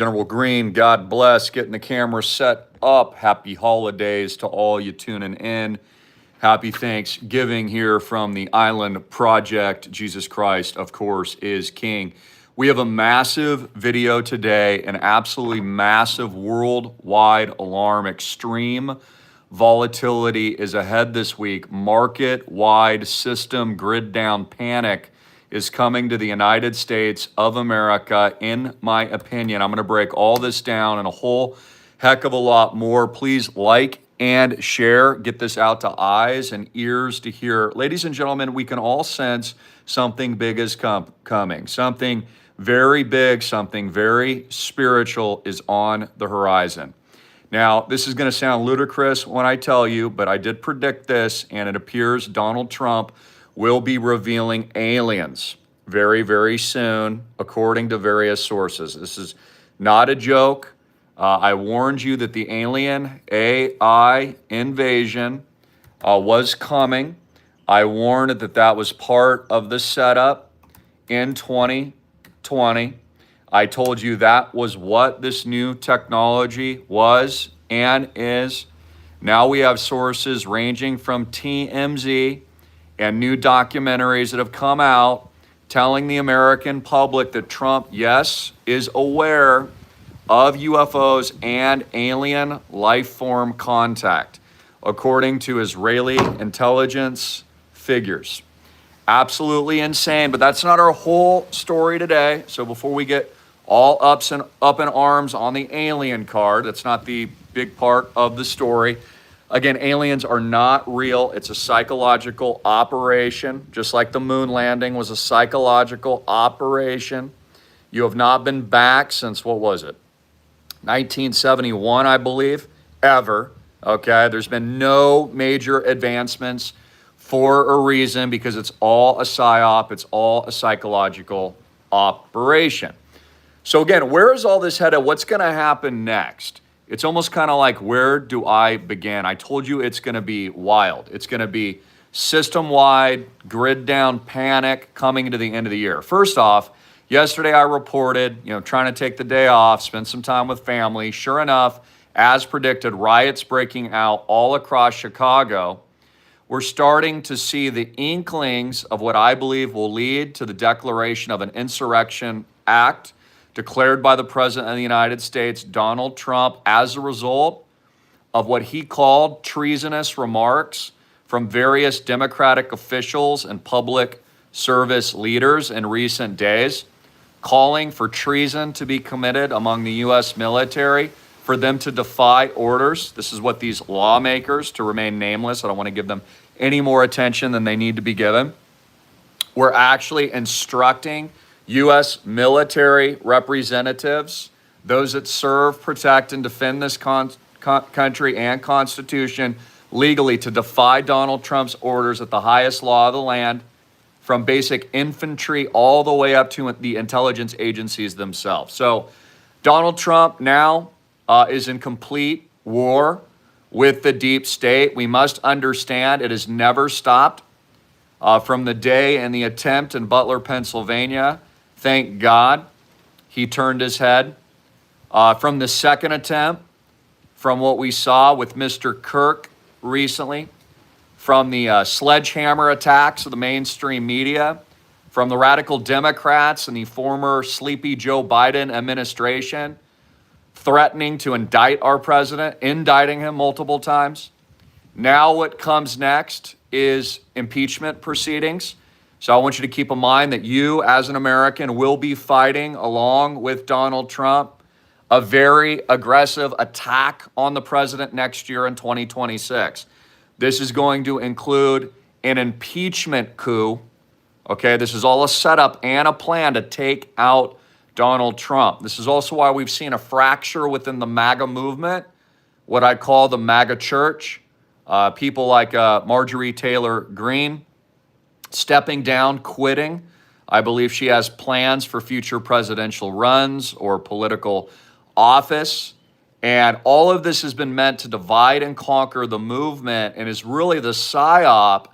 General Greene, God bless, getting the camera set up. Happy holidays to all you tuning in. Happy Thanksgiving here from the Island Project. Jesus Christ, of course, is King. We have a massive video today, an absolutely massive worldwide alarm. Extreme volatility is ahead this week. Market-wide system grid down panic is coming to the United States of America, in my opinion. I'm going to break all this down and a whole heck of a lot more. Please like and share. Get this out to eyes and ears to hear. Ladies and gentlemen, we can all sense something big is coming. Something very big, something very spiritual is on the horizon. Now, this is going to sound ludicrous when I tell you, but I did predict this, and it appears Donald Trump will be revealing aliens very, very soon, according to various sources. This is not a joke. I warned you that the alien AI invasion was coming. I warned that that was part of the setup in 2020. I told you that was what this new technology was and is. Now we have sources ranging from TMZ and new documentaries that have come out telling the American public that Trump, yes, is aware of UFOs and alien life form contact, according to Israeli intelligence figures. Absolutely insane, but that's not our whole story today. So before we get all up in arms on the alien card, that's not the big part of the story. Again, aliens are not real. It's a psychological operation, just like the moon landing was a psychological operation. You have not been back since, what was it? 1971, I believe, ever. Okay, there's been no major advancements for a reason, because it's all a psyop. It's all a psychological operation. So again, where is all this headed? What's going to happen next? It's almost kind of like, where do I begin? I told you it's going to be wild. It's going to be system-wide, grid-down panic coming to the end of the year. First off, yesterday I reported, trying to take the day off, spend some time with family. Sure enough, as predicted, riots breaking out all across Chicago. We're starting to see the inklings of what I believe will lead to the declaration of an insurrection act declared by the President of the United States, Donald Trump, as a result of what he called treasonous remarks from various Democratic officials and public service leaders in recent days, calling for treason to be committed among the U.S. military, for them to defy orders. This is what these lawmakers, to remain nameless, I don't want to give them any more attention than they need to be given, we're actually instructing U.S. military representatives, those that serve, protect, and defend this country and Constitution legally, to defy Donald Trump's orders at the highest law of the land, from basic infantry all the way up to the intelligence agencies themselves. So Donald Trump now is in complete war with the deep state. We must understand it has never stopped from the day and the attempt in Butler, Pennsylvania. Thank God he turned his head. From the second attempt, from what we saw with Mr. Kirk recently, from the sledgehammer attacks of the mainstream media, from the radical Democrats and the former sleepy Joe Biden administration threatening to indict our president, indicting him multiple times. Now what comes next is impeachment proceedings. So I want you to keep in mind that you, as an American, will be fighting, along with Donald Trump, a very aggressive attack on the president next year in 2026. This is going to include an impeachment coup. Okay, this is all a setup and a plan to take out Donald Trump. This is also why we've seen a fracture within the MAGA movement, what I call the MAGA church. People like Marjorie Taylor Greene stepping down, quitting. I believe she has plans for future presidential runs or political office. And all of this has been meant to divide and conquer the movement, and is really the psyop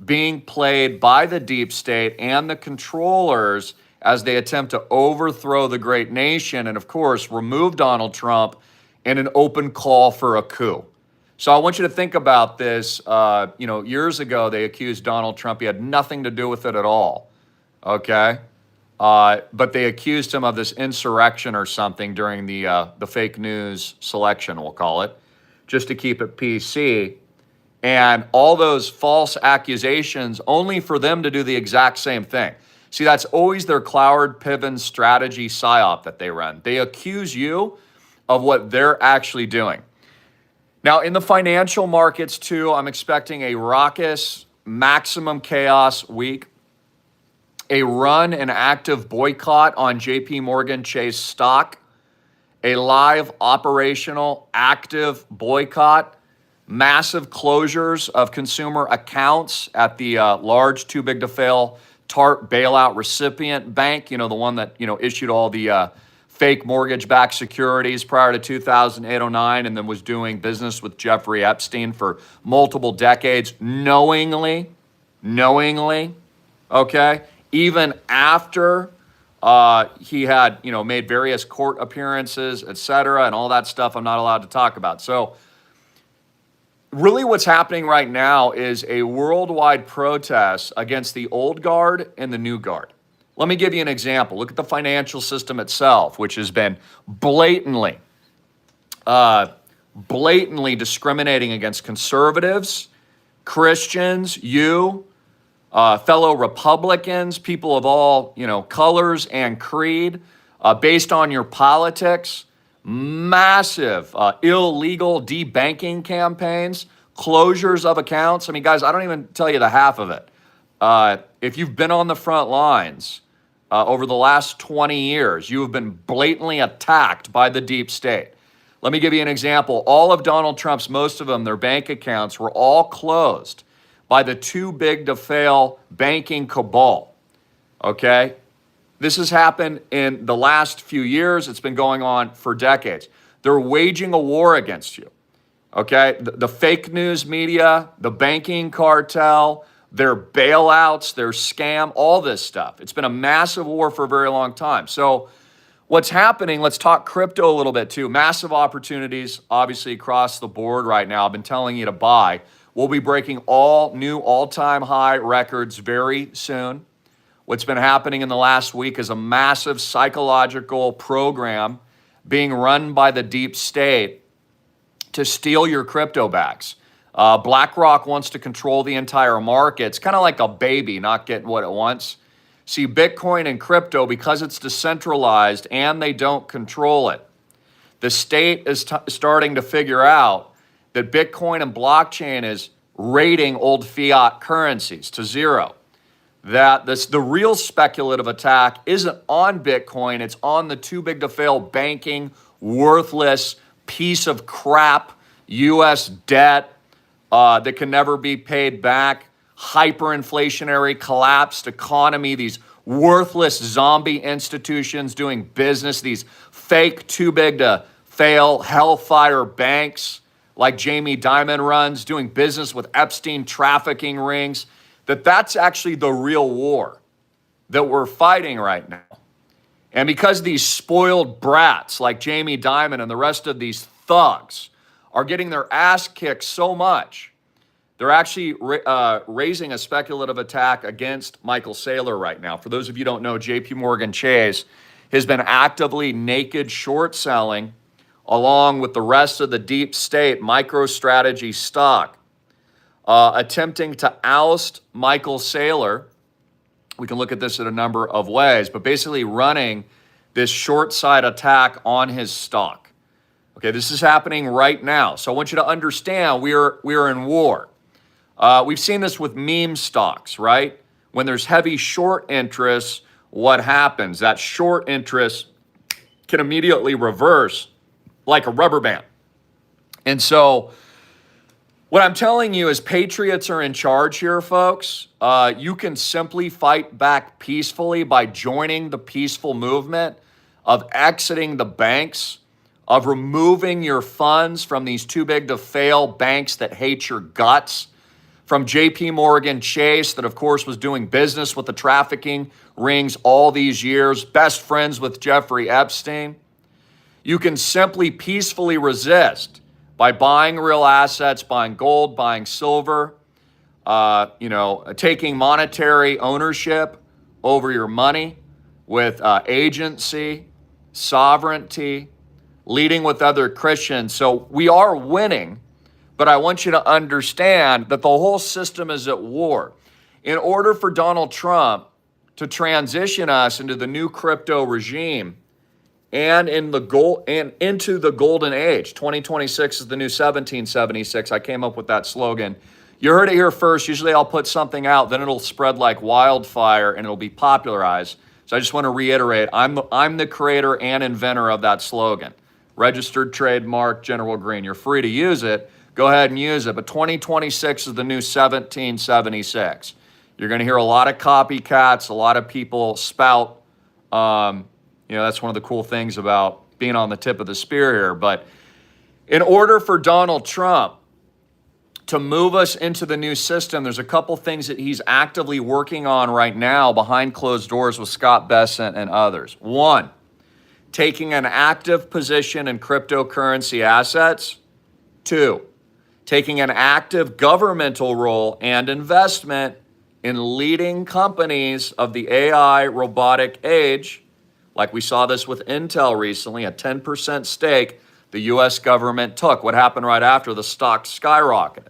being played by the deep state and the controllers as they attempt to overthrow the great nation and, of course, remove Donald Trump in an open call for a coup. So I want you to think about this. Years ago, they accused Donald Trump. He had nothing to do with it at all, okay? But they accused him of this insurrection or something during the fake news selection, we'll call it, just to keep it PC. And all those false accusations only for them to do the exact same thing. See, that's always their Cloward Piven strategy psyop that they run. They accuse you of what they're actually doing. Now, in the financial markets, too, I'm expecting a raucous, maximum chaos week, a run and active boycott on JP Morgan Chase stock, a live operational active boycott, massive closures of consumer accounts at the large too big to fail TARP bailout recipient bank, the one that, issued all the fake mortgage-backed securities prior to 2008-09 and then was doing business with Jeffrey Epstein for multiple decades, knowingly, okay? Even after he had, made various court appearances, et cetera, and all that stuff I'm not allowed to talk about. So really what's happening right now is a worldwide protest against the old guard and the new guard. Let me give you an example. Look at the financial system itself, which has been blatantly discriminating against conservatives, Christians, fellow Republicans, people of all, colors and creed, based on your politics. Massive illegal debanking campaigns, closures of accounts. I mean, guys, I don't even tell you the half of it. If you've been on the front lines over the last 20 years, you have been blatantly attacked by the deep state. Let me give you an example. All of Donald Trump's, most of them, their bank accounts were all closed by the too big to fail banking cabal, okay? This has happened in the last few years. It's been going on for decades. They're waging a war against you, okay? The fake news media, the banking cartel, their bailouts, their scam, all this stuff. It's been a massive war for a very long time. So what's happening, let's talk crypto a little bit too. Massive opportunities, obviously, across the board right now. I've been telling you to buy. We'll be breaking all new all-time high records very soon. What's been happening in the last week is a massive psychological program being run by the deep state to steal your crypto backs. BlackRock wants to control the entire market. It's kind of like a baby not getting what it wants. See, Bitcoin and crypto, because it's decentralized and they don't control it, the state is starting to figure out that Bitcoin and blockchain is rating old fiat currencies to zero. That the real speculative attack isn't on Bitcoin, it's on the too big to fail banking, worthless piece of crap, U.S. debt that can never be paid back, hyperinflationary collapsed economy, these worthless zombie institutions doing business, these fake too big to fail hellfire banks like Jamie Dimon runs, doing business with Epstein trafficking rings. That's actually the real war that we're fighting right now. And because these spoiled brats like Jamie Dimon and the rest of these thugs are getting their ass kicked so much, they're actually raising a speculative attack against Michael Saylor right now. For those of you who don't know, JP Morgan Chase has been actively naked short selling along with the rest of the deep state MicroStrategy stock, attempting to oust Michael Saylor. We can look at this in a number of ways, but basically running this short side attack on his stock. Okay, this is happening right now. So I want you to understand we are in war. We've seen this with meme stocks, right? When there's heavy short interest, what happens? That short interest can immediately reverse like a rubber band. And so what I'm telling you is patriots are in charge here, folks. You can simply fight back peacefully by joining the peaceful movement of exiting the banks, of removing your funds from these too big to fail banks that hate your guts. from JP Morgan Chase, that of course was doing business with the trafficking rings all these years, best friends with Jeffrey Epstein. You can simply peacefully resist by buying real assets, buying gold, buying silver, taking monetary ownership over your money with agency, sovereignty, leading with other Christians. So we are winning, but I want you to understand that the whole system is at war. In order for Donald Trump to transition us into the new crypto regime and into the golden age, 2026 is the new 1776. I came up with that slogan. You heard it here first. Usually I'll put something out, then it'll spread like wildfire and it'll be popularized. So I just want to reiterate, I'm the creator and inventor of that slogan. Registered trademark, General Greene. You're free to use it. Go ahead and use it. But 2026 is the new 1776. You're going to hear a lot of copycats, a lot of people spout. That's one of the cool things about being on the tip of the spear here. But in order for Donald Trump to move us into the new system, there's a couple things that he's actively working on right now behind closed doors with Scott Bessent and others. One, taking an active position in cryptocurrency assets. Two, taking an active governmental role and investment in leading companies of the AI robotic age. Like we saw this with Intel recently, a 10% stake the US government took. What happened right after? The stock skyrocketed.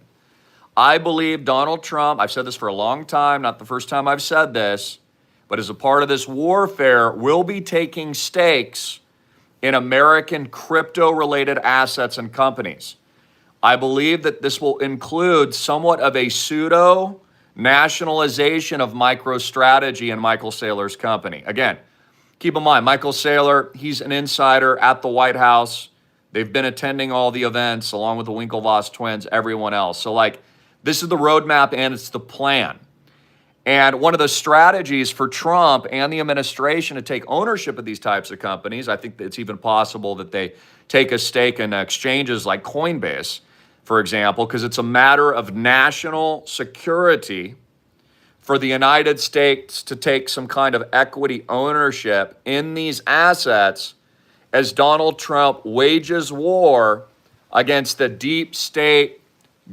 I believe Donald Trump, I've said this for a long time, not the first time I've said this, but as a part of this warfare, will be taking stakes in American crypto-related assets and companies. I believe that this will include somewhat of a pseudo-nationalization of MicroStrategy and Michael Saylor's company. Again, keep in mind, Michael Saylor, he's an insider at the White House. They've been attending all the events along with the Winklevoss twins, everyone else. So this is the roadmap and it's the plan. And one of the strategies for Trump and the administration to take ownership of these types of companies, I think it's even possible that they take a stake in exchanges like Coinbase, for example, because it's a matter of national security for the United States to take some kind of equity ownership in these assets as Donald Trump wages war against the deep state,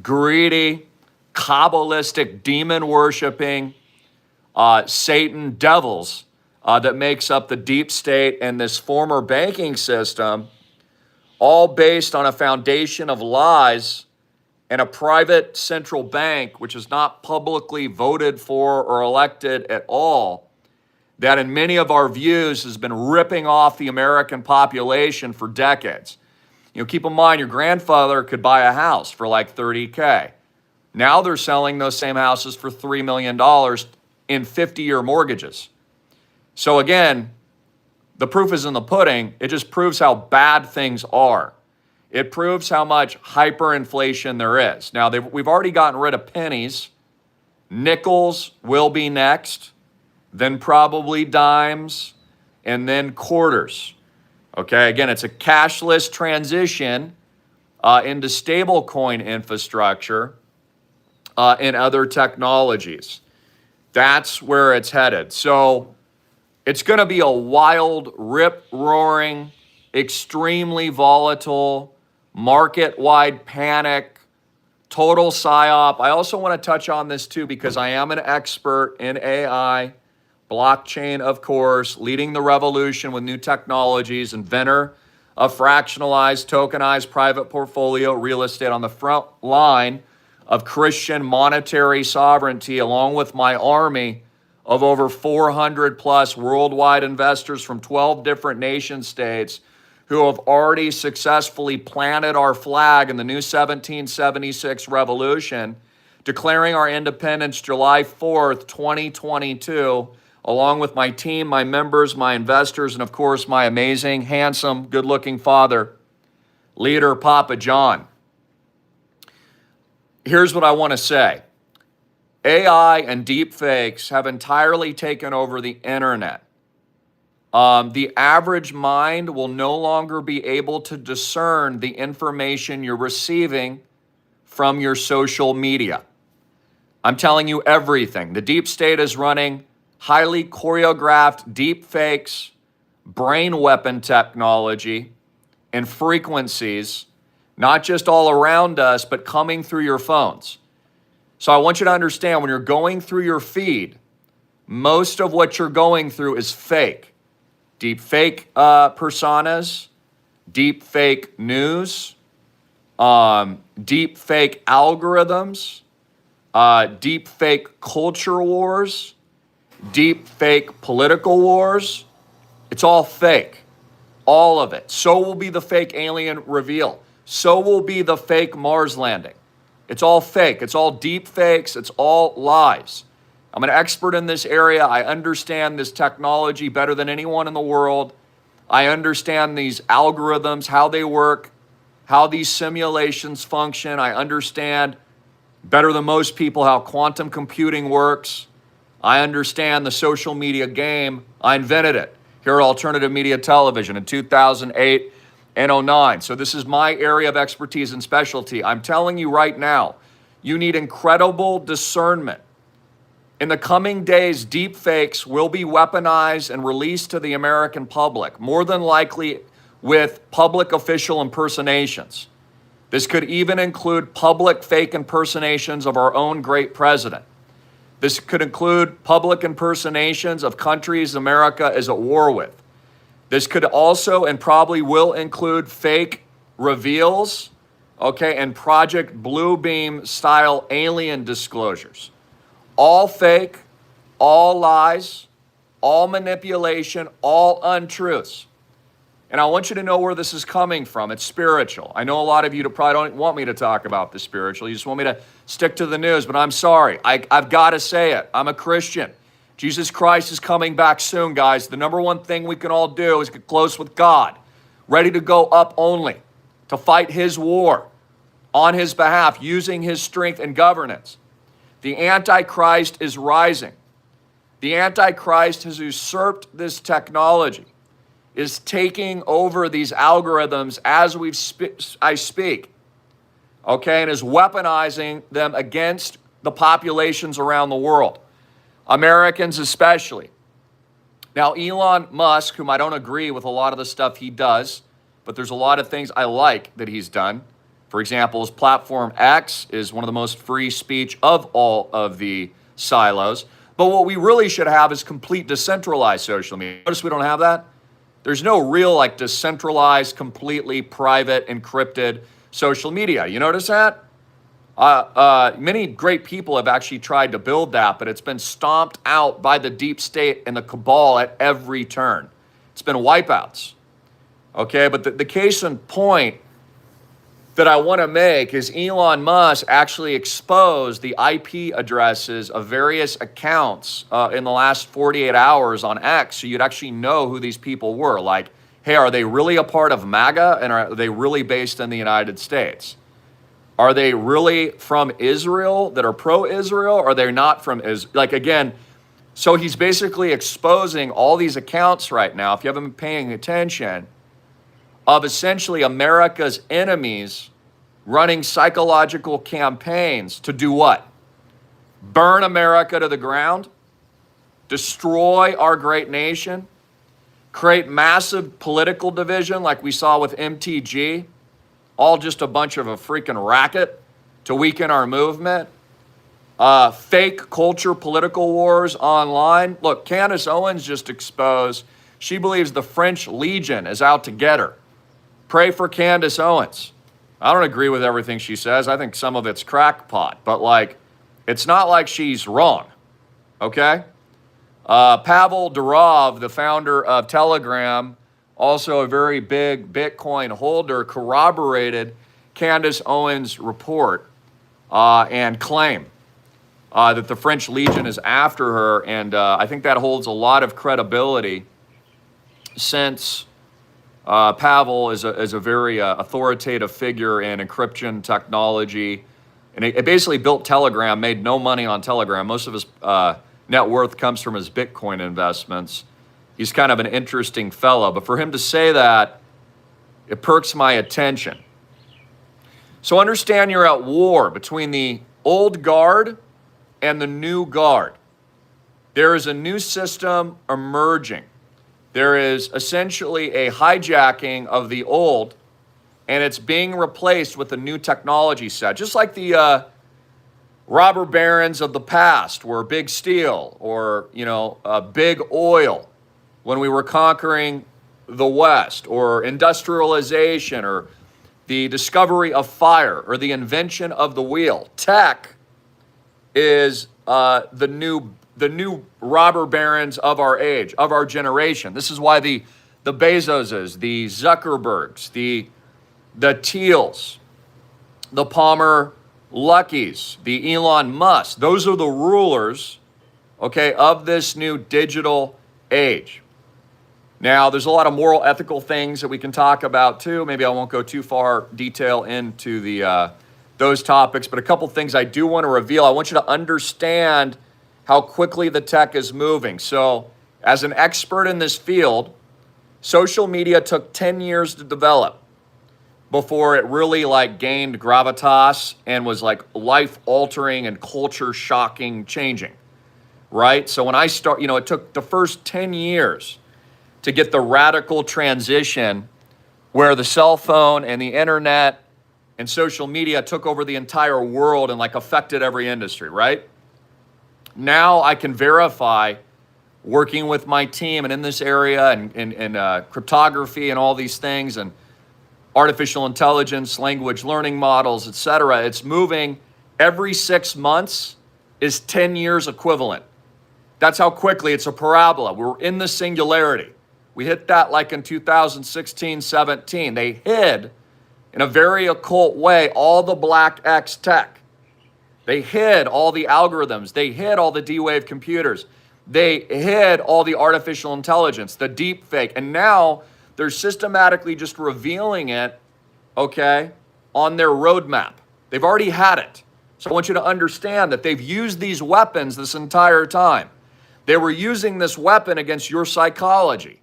greedy, Kabbalistic, demon-worshiping Satan devils that makes up the deep state and this former banking system, all based on a foundation of lies and a private central bank, which is not publicly voted for or elected at all, that in many of our views has been ripping off the American population for decades. Keep in mind, your grandfather could buy a house for like $30K. Now they're selling those same houses for $3 million in 50-year mortgages. So again, the proof is in the pudding. It just proves how bad things are. It proves how much hyperinflation there is. Now, we've already gotten rid of pennies. Nickels will be next, then probably dimes, and then quarters. Okay, again, it's a cashless transition into stablecoin infrastructure and other technologies. That's where it's headed. So it's going to be a wild, rip-roaring, extremely volatile, market-wide panic, total psyop. I also want to touch on this too because I am an expert in AI, blockchain, of course, leading the revolution with new technologies, inventor of fractionalized, tokenized private portfolio real estate on the front line of Christian monetary sovereignty, along with my army of over 400 plus worldwide investors from 12 different nation states who have already successfully planted our flag in the new 1776 revolution, declaring our independence July 4th, 2022, along with my team, my members, my investors, and of course, my amazing, handsome, good-looking father, leader, Papa John. Here's what I want to say. AI and deepfakes have entirely taken over the internet. The average mind will no longer be able to discern the information you're receiving from your social media. I'm telling you everything. The deep state is running highly choreographed deep fakes, brain weapon technology, and frequencies, not just all around us, but coming through your phones. So I want you to understand when you're going through your feed, most of what you're going through is fake. Deep fake personas, deep fake news, deep fake algorithms, deep fake culture wars, deep fake political wars. It's all fake. All of it. So will be the fake alien reveal. So will be the fake Mars landing. It's all fake. It's all deep fakes. It's all lies. I'm an expert in this area. I understand this technology better than anyone in the world. I understand these algorithms, how they work, how these simulations function. I understand better than most people how quantum computing works. I understand the social media game. I invented it here at Alternative Media Television in 2008 and 2009. So this is my area of expertise and specialty. I'm telling you right now, you need incredible discernment. In the coming days, deep fakes will be weaponized and released to the American public, more than likely with public official impersonations. This could even include public fake impersonations of our own great president. This could include public impersonations of countries America is at war with. This could also and probably will include fake reveals, okay, and Project Bluebeam style alien disclosures. All fake, all lies, all manipulation, all untruths. And I want you to know where this is coming from. It's spiritual. I know a lot of you probably don't want me to talk about the spiritual. You just want me to stick to the news, but I'm sorry. I've got to say it. I'm a Christian. Jesus Christ is coming back soon, guys. The number one thing we can all do is get close with God, ready to go up only, to fight his war on his behalf, using his strength and governance. The Antichrist is rising. The Antichrist has usurped this technology, is taking over these algorithms as I speak, okay, and is weaponizing them against the populations around the world, Americans especially. Now, Elon Musk, whom I don't agree with a lot of the stuff he does, but there's a lot of things I like that he's done. For example, his platform X is one of the most free speech of all of the silos. But what we really should have is complete decentralized social media. Notice we don't have that? There's no real decentralized, completely private, encrypted social media. You notice that? Many great people have actually tried to build that, but it's been stomped out by the deep state and the cabal at every turn. It's been wipeouts. Okay, but the case in point that I want to make is Elon Musk actually exposed the IP addresses of various accounts in the last 48 hours on X, so you'd actually know who these people were. Like, hey, are they really a part of MAGA, and are they really based in the United States? Are they really from Israel that are pro-Israel, or are they not from Israel? Again, so he's basically exposing all these accounts right now, if you haven't been paying attention, of essentially America's enemies running psychological campaigns to do what? Burn America to the ground, destroy our great nation, create massive political division like we saw with MTG, all just a bunch of a freaking racket to weaken our movement, fake culture, political wars online. Look, Candace Owens just exposed, she believes the French Legion is out to get her. Pray for Candace Owens. I don't agree with everything she says. I think some of it's crackpot, but it's not like she's wrong, okay? Pavel Durov, the founder of Telegram, also a very big Bitcoin holder, corroborated Candace Owens' report and claim that the French Legion is after her, and I think that holds a lot of credibility since Pavel is a very authoritative figure in encryption technology, and it basically built Telegram, made no money on Telegram. Most of his net worth comes from his Bitcoin investments. He's kind of an interesting fellow, but for him to say that, it perks my attention. So understand you're at war between the old guard and the new guard. There is a new system emerging. There is essentially a hijacking of the old, and it's being replaced with a new technology set, just like the robber barons of the past were big steel or, big oil when we were conquering the West, or industrialization, or the discovery of fire, or the invention of the wheel. Tech is the new robber barons of our age, of our generation. This is why the Bezoses, the Zuckerbergs, the Thiels, the Palmer Luckies, the Elon Musk, those are the rulers, okay, of this new digital age. Now, there's a lot of moral, ethical things that we can talk about too. Maybe I won't go too far detail into those topics, but a couple things I do want to reveal. I want you to understand how quickly the tech is moving. So, as an expert in this field, social media took 10 years to develop before it really gained gravitas and was life-altering and culture-shocking changing, right? So when I start, it took the first 10 years to get the radical transition where the cell phone and the internet and social media took over the entire world and affected every industry, right? Now I can verify, working with my team and in this area and cryptography and all these things and artificial intelligence, language learning models, etc. It's moving every 6 months is 10 years equivalent. That's how quickly it's a parabola. We're in the singularity. We hit that in 2016, 17. They hid in a very occult way all the black X tech. They hid all the algorithms. They hid all the D-Wave computers. They hid all the artificial intelligence, the deep fake. And now they're systematically just revealing it, okay, on their roadmap. They've already had it. So I want you to understand that they've used these weapons this entire time. They were using this weapon against your psychology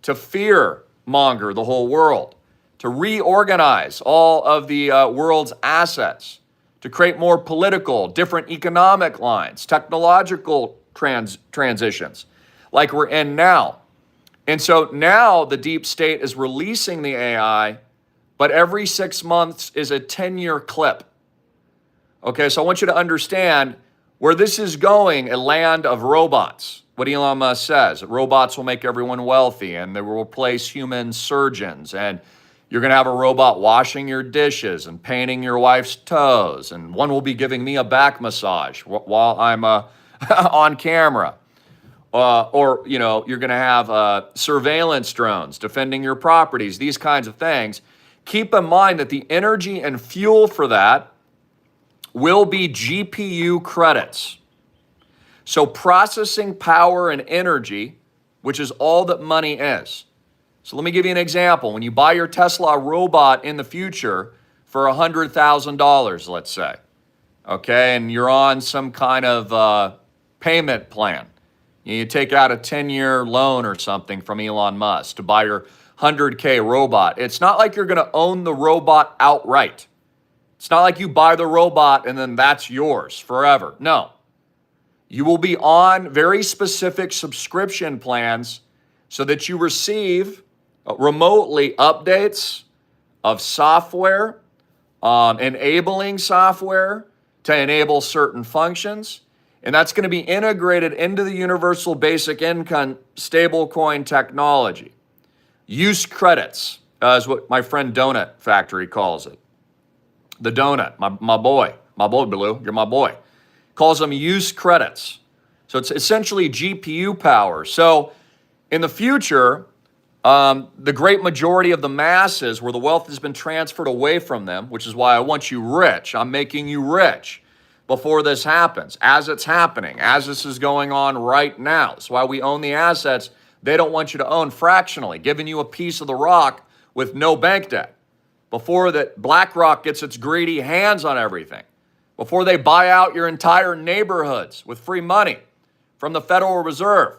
to fear monger the whole world, to reorganize all of the world's assets, to create more political, different economic lines, technological transitions like we're in now. And so now the deep state is releasing the AI, but every 6 months is a 10-year clip. Okay, so I want you to understand where this is going, a land of robots. What Elon Musk says, that robots will make everyone wealthy and they will replace human surgeons, and you're going to have a robot washing your dishes and painting your wife's toes, and one will be giving me a back massage while I'm on camera. Or you're going to have surveillance drones defending your properties, these kinds of things. Keep in mind that the energy and fuel for that will be GPU credits. So processing power and energy, which is all that money is. So let me give you an example. When you buy your Tesla robot in the future for $100,000, let's say, okay, and you're on some kind of payment plan. You take out a 10-year loan or something from Elon Musk to buy your 100K robot. It's not like you're going to own the robot outright. It's not like you buy the robot and then that's yours forever. No. You will be on very specific subscription plans so that you receive remotely updates of software, enabling software to enable certain functions. And that's going to be integrated into the universal basic income stablecoin technology. Use credits is what my friend Donut Factory calls it. The donut, my boy, Blue, you're my boy, calls them use credits. So it's essentially GPU power. So in the future, the great majority of the masses where the wealth has been transferred away from them, which is why I want you rich. I'm making you rich before this happens, as it's happening, as this is going on right now. That's why we own the assets they don't want you to own fractionally, giving you a piece of the rock with no bank debt. Before that BlackRock gets its greedy hands on everything, before they buy out your entire neighborhoods with free money from the Federal Reserve,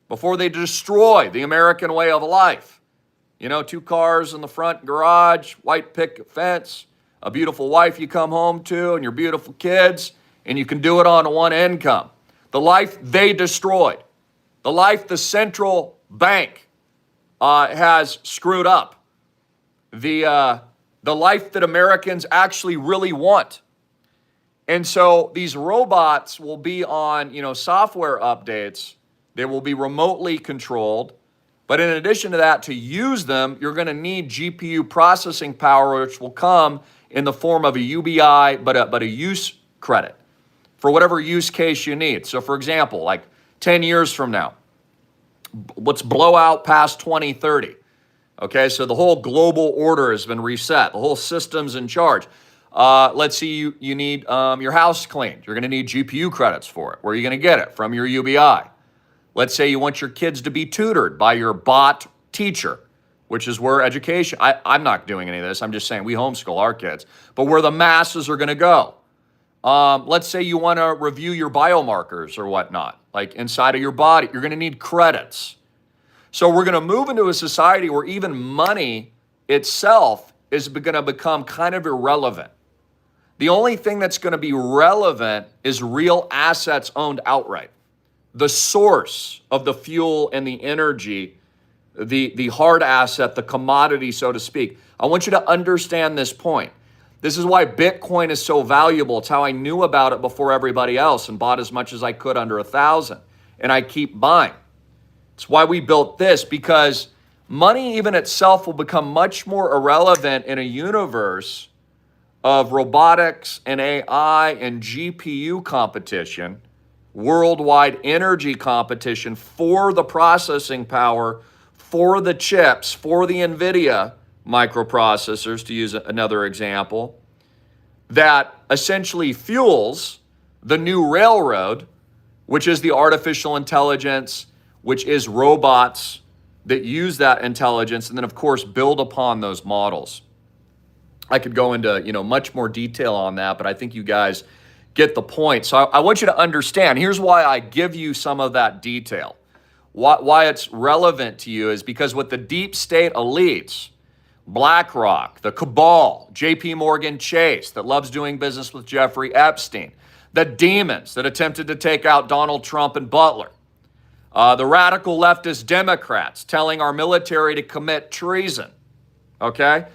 before they destroy the American way of life. 2 cars in the front garage, white picket fence, a beautiful wife you come home to, and your beautiful kids, and you can do it on one income. The life they destroyed, the life the central bank has screwed up, the life that Americans actually really want. And so these robots will be on, software updates. They will be remotely controlled. But in addition to that, to use them, you're going to need GPU processing power, which will come in the form of a UBI, but a use credit for whatever use case you need. So for example, like 10 years from now, let's blow out past 2030. Okay, so the whole global order has been reset. The whole system's in charge. Let's see, you need your house cleaned. You're going to need GPU credits for it. Where are you going to get it? From your UBI. Let's say you want your kids to be tutored by your bot teacher, which is where education, I'm not doing any of this. I'm just saying we homeschool our kids, but where the masses are going to go. Let's say you want to review your biomarkers or whatnot, like inside of your body. You're going to need credits. So we're going to move into a society where even money itself is going to become kind of irrelevant. The only thing that's going to be relevant is real assets owned outright. The source of the fuel and the energy, the hard asset, the commodity, so to speak. I want you to understand this point. This is why Bitcoin is so valuable. It's how I knew about it before everybody else and bought as much as I could under 1,000. And I keep buying. It's why we built this, because money even itself will become much more irrelevant in a universe of robotics and AI and GPU competition, worldwide energy competition for the processing power, for the chips, for the NVIDIA microprocessors, to use another example, that essentially fuels the new railroad, which is the artificial intelligence, which is robots that use that intelligence, and then of course build upon those models. I could go into much more detail on that, but I think you guys get the point. So I want you to understand, here's why I give you some of that detail. Why it's relevant to you is because with the deep state elites, BlackRock, the cabal, JP Morgan Chase that loves doing business with Jeffrey Epstein, the demons that attempted to take out Donald Trump and Butler, the radical leftist Democrats telling our military to commit treason, okay?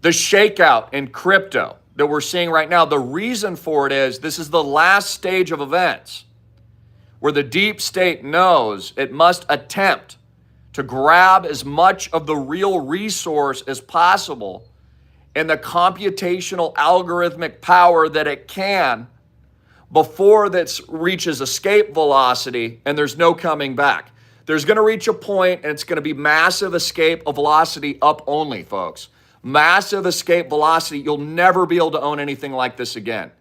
The shakeout in crypto that we're seeing right now, the reason for it is this is the last stage of events where the deep state knows it must attempt to grab as much of the real resource as possible and the computational algorithmic power that it can before that reaches escape velocity and there's no coming back. There's going to reach a point and it's going to be massive escape velocity up only, folks. Massive escape velocity. You'll never be able to own anything like this again.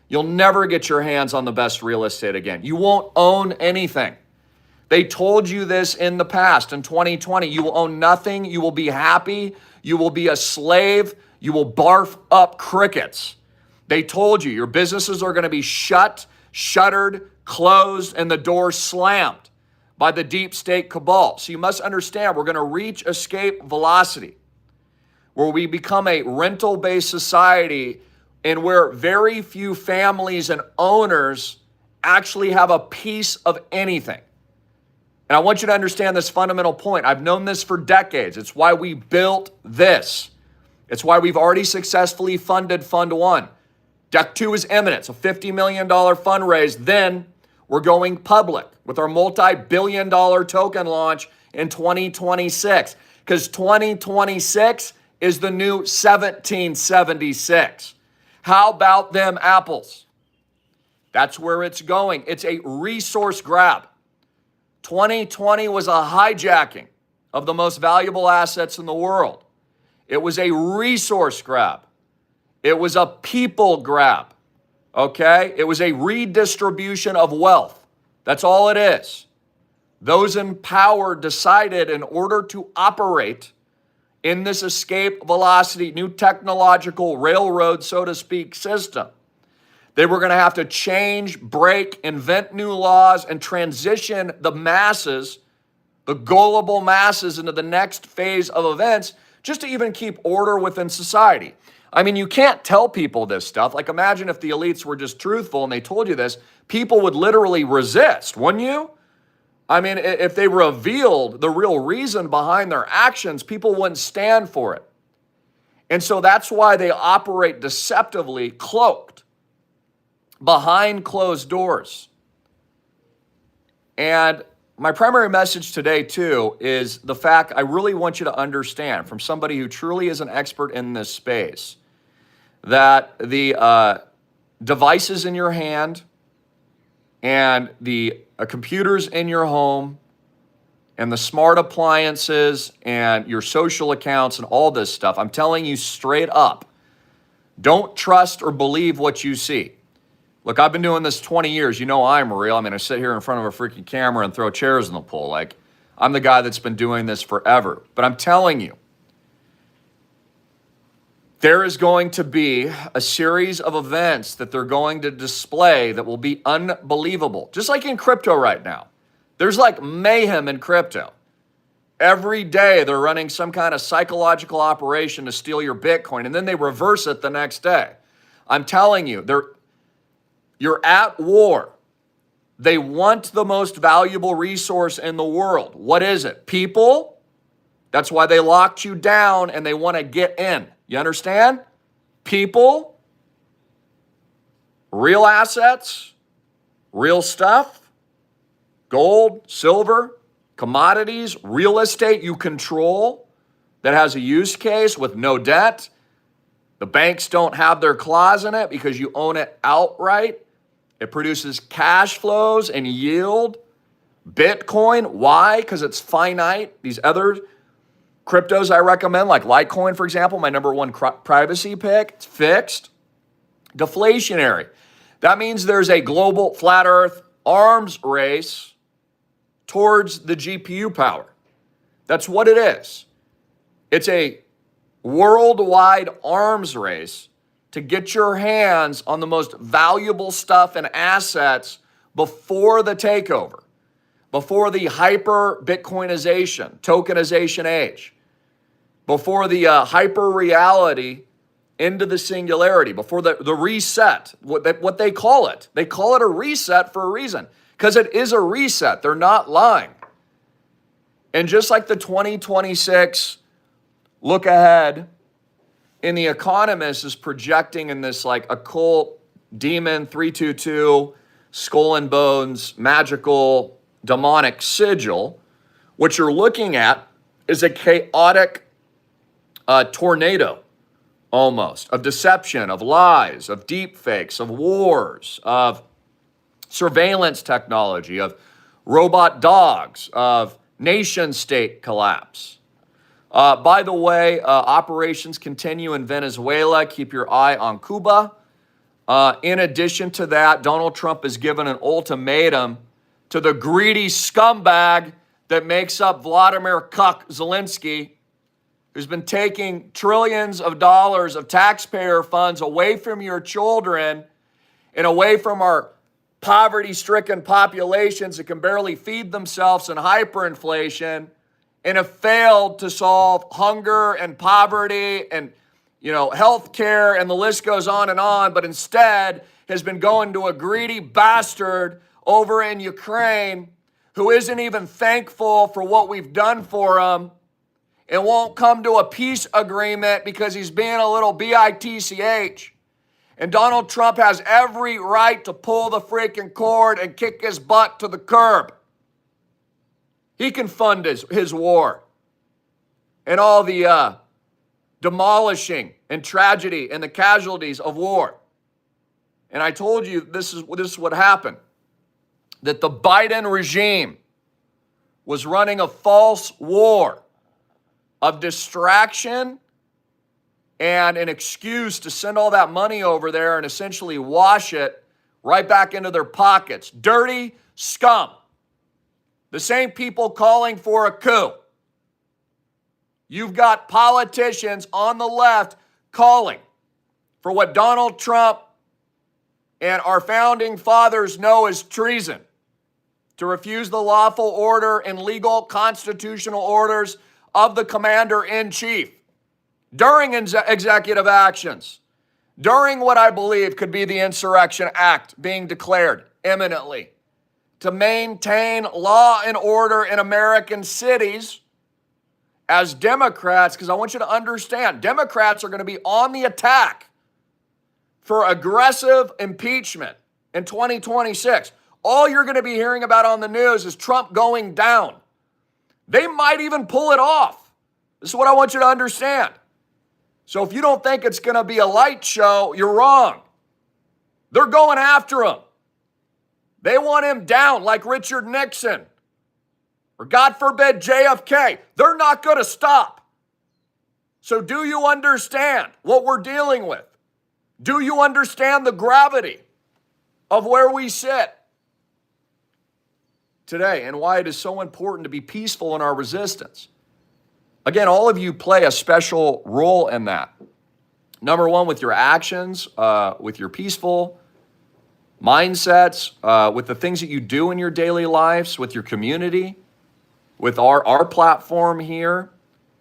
You'll never get your hands on the best real estate again. You won't own anything. They told you this in the past, in 2020. You will own nothing. You will be happy. You will be a slave. You will barf up crickets. They told you your businesses are going to be shut, shuttered, closed, and the doors slammed by the deep state cabal. So you must understand, we're going to reach escape velocity where we become a rental-based society and where very few families and owners actually have a piece of anything. And I want you to understand this fundamental point. I've known this for decades. It's why we built this. It's why we've already successfully funded Fund 1. Deck 2 is imminent. It's a $50 million fundraise. Then we're going public with our multi-billion-dollar token launch in 2026. Because 2026 is the new 1776. How about them apples? That's where it's going. It's a resource grab. 2020 was a hijacking of the most valuable assets in the world. It was a resource grab. It was a people grab, okay? It was a redistribution of wealth. That's all it is. Those in power decided in order to operate in this escape velocity, new technological railroad, so to speak, system, they were going to have to change, break, invent new laws, and transition the masses, the gullible masses, into the next phase of events just to even keep order within society. I mean, you can't tell people this stuff. Like, imagine if the elites were just truthful and they told you this, people would literally resist, wouldn't you? I mean, if they revealed the real reason behind their actions, people wouldn't stand for it. And so that's why they operate deceptively, cloaked behind closed doors. And my primary message today, too, is the fact I really want you to understand from somebody who truly is an expert in this space that the devices in your hand and the computers in your home and the smart appliances and your social accounts and all this stuff, I'm telling you straight up, don't trust or believe what you see. Look, I've been doing this 20 years. You know I'm real. I mean, I sit here in front of a freaking camera and throw chairs in the pool. Like, I'm the guy that's been doing this forever. But I'm telling you, there is going to be a series of events that they're going to display that will be unbelievable. Just like in crypto right now. There's like mayhem in crypto. Every day they're running some kind of psychological operation to steal your Bitcoin, and then they reverse it the next day. I'm telling you, you're at war. They want the most valuable resource in the world. What is it? People. That's why they locked you down and they want to get in. You understand? People, real assets, real stuff, gold, silver, commodities, real estate you control that has a use case with no debt. The banks don't have their claws in it because you own it outright. It produces cash flows and yield. Bitcoin, why? Because it's finite. These other cryptos I recommend, like Litecoin, for example, my number one privacy pick, it's fixed. Deflationary. That means there's a global flat earth arms race towards the GPU power. That's what it is. It's a worldwide arms race to get your hands on the most valuable stuff and assets before the takeover, before the hyper Bitcoinization, tokenization age, before the hyper reality into the singularity, before the reset, what they call it. They call it a reset for a reason, because it is a reset. They're not lying. And just like the 2026 look ahead in The Economist is projecting in this like occult demon 322 skull and bones magical demonic sigil, what you're looking at is a chaotic tornado almost of deception, of lies, of deep fakes, of wars, of surveillance technology, of robot dogs, of nation state collapse. By the way, operations continue in Venezuela. Keep your eye on Cuba. In addition to that, Donald Trump has given an ultimatum to the greedy scumbag that makes up Vladimir Cuck Zelensky, who's been taking trillions of dollars of taxpayer funds away from your children and away from our poverty-stricken populations that can barely feed themselves in hyperinflation, and have failed to solve hunger and poverty and, health care, and the list goes on, but instead has been going to a greedy bastard over in Ukraine who isn't even thankful for what we've done for him and won't come to a peace agreement because he's being a little bitch. And Donald Trump has every right to pull the freaking cord and kick his butt to the curb. He can fund his war and all the demolishing and tragedy and the casualties of war. And I told you this is what happened, that the Biden regime was running a false war of distraction and an excuse to send all that money over there and essentially wash it right back into their pockets. Dirty scum. The same people calling for a coup. You've got politicians on the left calling for what Donald Trump and our founding fathers know as treason, to refuse the lawful order and legal constitutional orders of the commander-in-chief. during executive actions, during what I believe could be the insurrection act being declared imminently to maintain law and order in American cities as Democrats, because I want you to understand, Democrats are going to be on the attack for aggressive impeachment in 2026. All you're going to be hearing about on the news is Trump going down. They might even pull it off. This is what I want you to understand. So if you don't think it's going to be a light show, you're wrong. They're going after him. They want him down like Richard Nixon or, God forbid, JFK. They're not going to stop. So do you understand what we're dealing with? Do you understand the gravity of where we sit today and why it is so important to be peaceful in our resistance? Again, all of you play a special role in that. Number one, with your actions, with your peaceful mindsets, with the things that you do in your daily lives, with your community, with our platform here,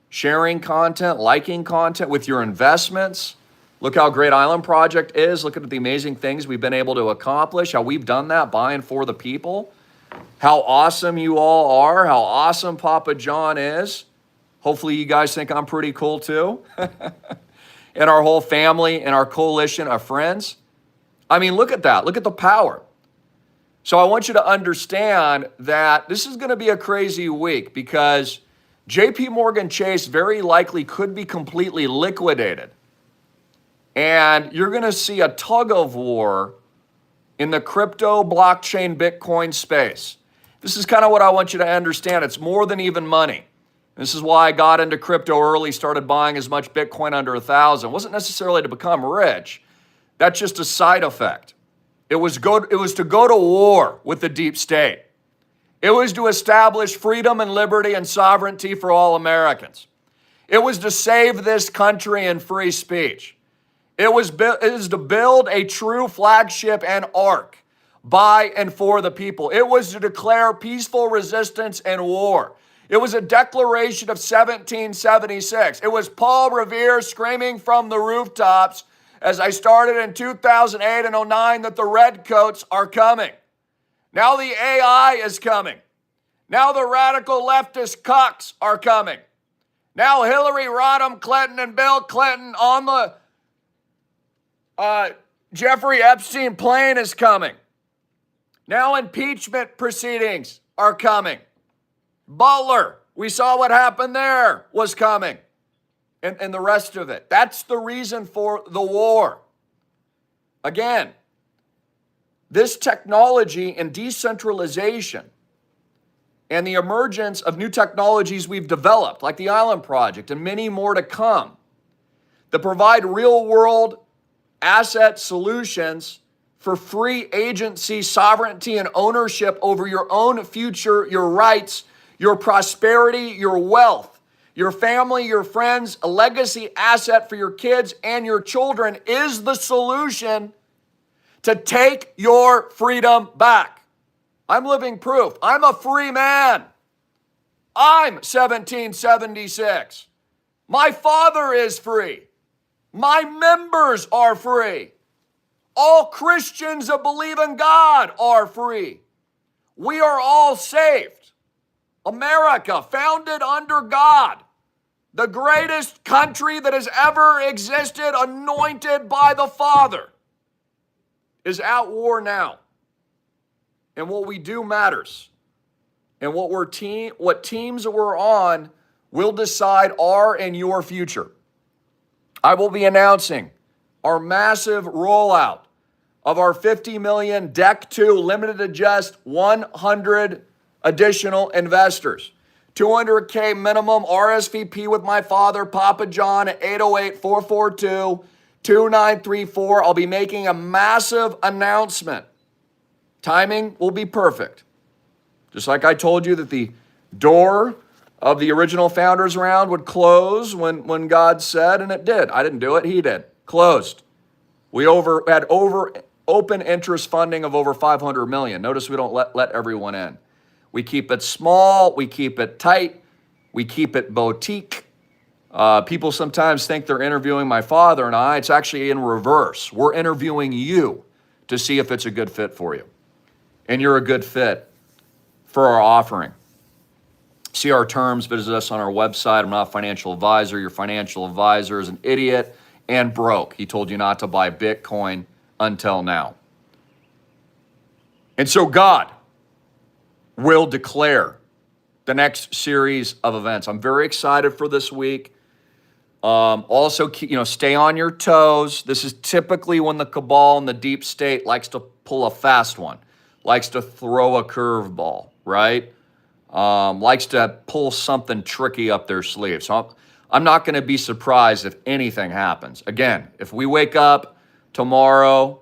sharing content, liking content, with your investments. Look how great Island Project is. Look at the amazing things we've been able to accomplish, how we've done that, buying for the people. How awesome you all are, how awesome Papa John is. Hopefully you guys think I'm pretty cool too. And our whole family and our coalition of friends. I mean, look at that. Look at the power. So I want you to understand that this is going to be a crazy week because JP Morgan Chase very likely could be completely liquidated. And you're going to see a tug of war in the crypto, blockchain, Bitcoin space. This is kind of what I want you to understand. It's more than even money. This is why I got into crypto early, started buying as much Bitcoin under 1,000. It wasn't necessarily to become rich. That's just a side effect. It was to go to war with the deep state. It was to establish freedom and liberty and sovereignty for all Americans. It was to save this country and free speech. It is to build a true flagship and arc by and for the people. It was to declare peaceful resistance and war. It was a declaration of 1776. It was Paul Revere screaming from the rooftops as I started in 2008 and 09 that the redcoats are coming. Now the AI is coming. Now the radical leftist cucks are coming. Now Hillary Rodham Clinton and Bill Clinton on the Jeffrey Epstein plane is coming. Now impeachment proceedings are coming. Butler, we saw what happened there, was coming. And the rest of it. That's the reason for the war. Again, this technology and decentralization and the emergence of new technologies we've developed, like the Island Project and many more to come, that provide real-world asset solutions for free agency, sovereignty, and ownership over your own future, your rights, your prosperity, your wealth, your family, your friends, a legacy asset for your kids and your children is the solution to take your freedom back. I'm living proof. I'm a free man. I'm 1776. My father is free. My members are free. All Christians that believe in God are free. We are all saved. America, founded under God, the greatest country that has ever existed, anointed by the Father, is at war now. And what we do matters. And what teams we're on will decide our and your future. I will be announcing our massive rollout of our 50 million Deck 2 limited to just 100 additional investors. 200K minimum RSVP with my father, Papa John, at 808-442-2934. I'll be making a massive announcement. Timing will be perfect. Just like I told you that the door of the original founders round would close when God said, and it did. I didn't do it, he did. Closed. We had open interest funding of over 500 million. Notice we don't let everyone in. We keep it small, we keep it tight, we keep it boutique, People sometimes think they're interviewing my father and I. It's actually in reverse. We're interviewing you to see if it's a good fit for you. And you're a good fit for our offering. See our terms, visit us on our website. I'm not a financial advisor. Your financial advisor is an idiot and broke. He told you not to buy Bitcoin until now. And so God will declare the next series of events. I'm very excited for this week. Also, stay on your toes. This is typically when the cabal and the deep state likes to pull a fast one, likes to throw a curveball, right? Likes to pull something tricky up their sleeve. So I'm not going to be surprised if anything happens. Again, if we wake up tomorrow,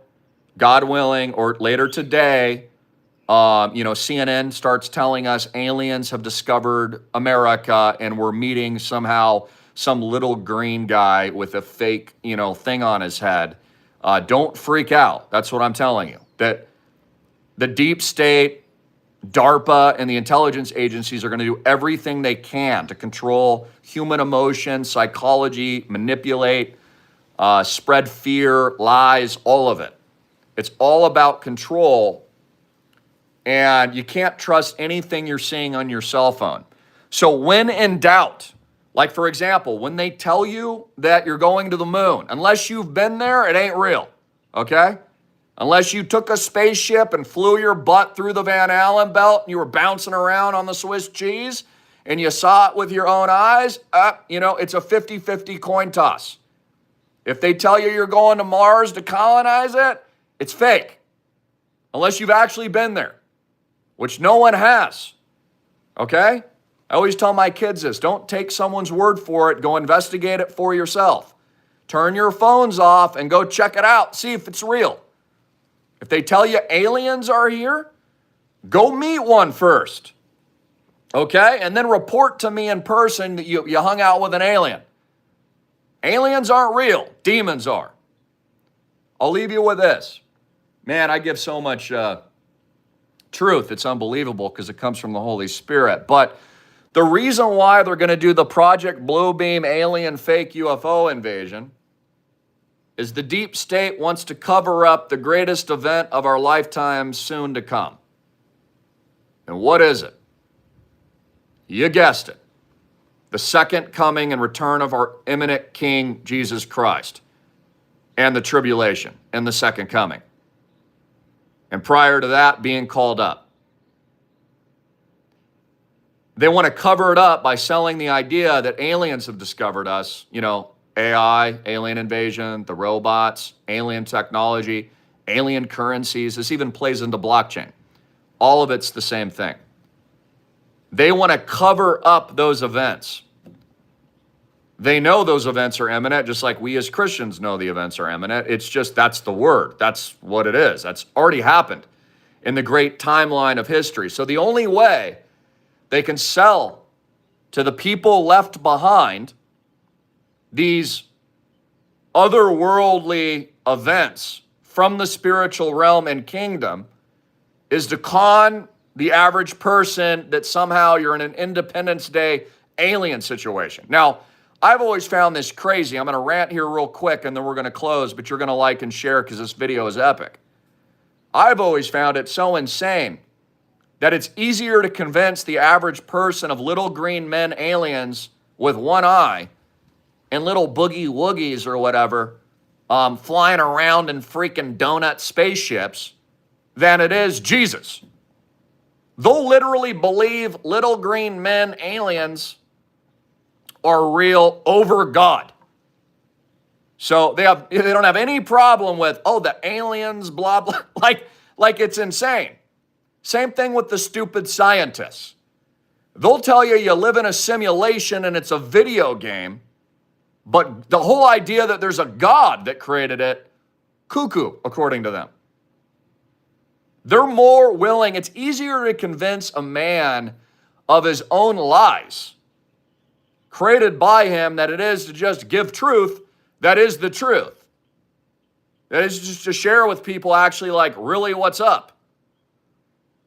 God willing, or later today, CNN starts telling us aliens have discovered America and we're meeting somehow some little green guy with a fake, thing on his head. Don't freak out. That's what I'm telling you. That the deep state, DARPA, and the intelligence agencies are going to do everything they can to control human emotion, psychology, manipulate, spread fear, lies, all of it. It's all about control. And you can't trust anything you're seeing on your cell phone. So when in doubt, like for example, when they tell you that you're going to the moon, unless you've been there, it ain't real, okay? Unless you took a spaceship and flew your butt through the Van Allen belt and you were bouncing around on the Swiss cheese and you saw it with your own eyes, it's a 50-50 coin toss. If they tell you you're going to Mars to colonize it, it's fake. Unless you've actually been there, which no one has, okay? I always tell my kids this, don't take someone's word for it, go investigate it for yourself. Turn your phones off and go check it out, see if it's real. If they tell you aliens are here, go meet one first, okay? And then report to me in person that you hung out with an alien. Aliens aren't real, demons are. I'll leave you with this. Man, I give so much truth. It's unbelievable because it comes from the Holy Spirit. But the reason why they're going to do the Project Bluebeam alien fake UFO invasion is the deep state wants to cover up the greatest event of our lifetime soon to come. And what is it? You guessed it. The second coming and return of our imminent King, Jesus Christ, and the tribulation and the second coming. And prior to that, being called up. They want to cover it up by selling the idea that aliens have discovered us, AI, alien invasion, the robots, alien technology, alien currencies. This even plays into blockchain. All of it's the same thing. They want to cover up those events. They know those events are imminent, just like we as Christians know the events are imminent. It's just, that's the word. That's what it is. That's already happened in the great timeline of history. So the only way they can sell to the people left behind these otherworldly events from the spiritual realm and kingdom is to con the average person that somehow you're in an Independence Day alien situation. Now, I've always found this crazy. I'm going to rant here real quick and then we're going to close, but you're going to like and share because this video is epic. I've always found it so insane that it's easier to convince the average person of little green men aliens with one eye and little boogie woogies or whatever flying around in freaking donut spaceships than it is Jesus. They'll literally believe little green men aliens are real over God. So they don't have any problem with, the aliens, blah, blah, like it's insane. Same thing with the stupid scientists. They'll tell you you live in a simulation and it's a video game, but the whole idea that there's a God that created it, cuckoo, according to them. They're more willing, it's easier to convince a man of his own lies created by him than it is to just give truth that is the truth. That is just to share with people actually really what's up.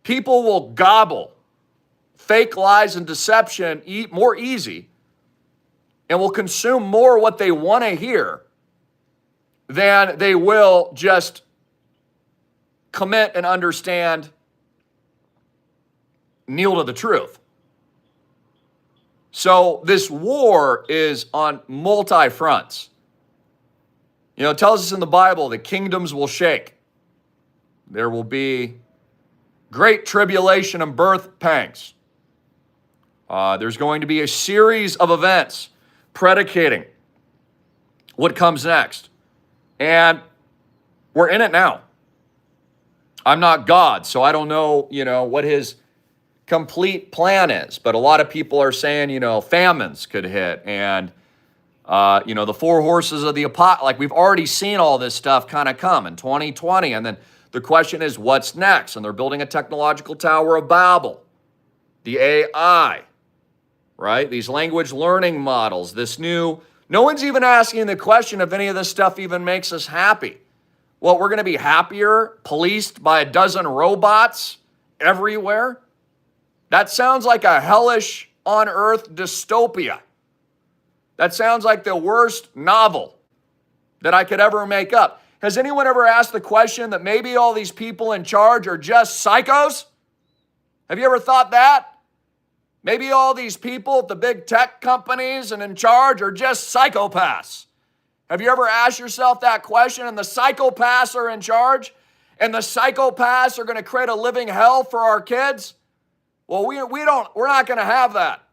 People will gobble fake lies and deception more easy and will consume more what they want to hear than they will just commit and understand, kneel to the truth. So this war is on multi-fronts. You know, it tells us in the Bible that kingdoms will shake. There will be great tribulation and birth pangs. There's going to be a series of events predicating what comes next. And we're in it now. I'm not God, so I don't know, what his complete plan is. But a lot of people are saying, famines could hit. And, the four horses of the apocalypse, like we've already seen all this stuff kind of come in 2020. And then the question is, what's next? And they're building a technological Tower of Babel, the AI, right? These language learning models, no one's even asking the question if any of this stuff even makes us happy. Well, we're going to be happier, policed by a dozen robots everywhere? That sounds like a hellish on earth dystopia. That sounds like the worst novel that I could ever make up. Has anyone ever asked the question that maybe all these people in charge are just psychos? Have you ever thought that? Maybe all these people at the big tech companies and in charge are just psychopaths. Have you ever asked yourself that question? And the psychopaths are in charge? And the psychopaths are going to create a living hell for our kids? Well, we're not going to have that.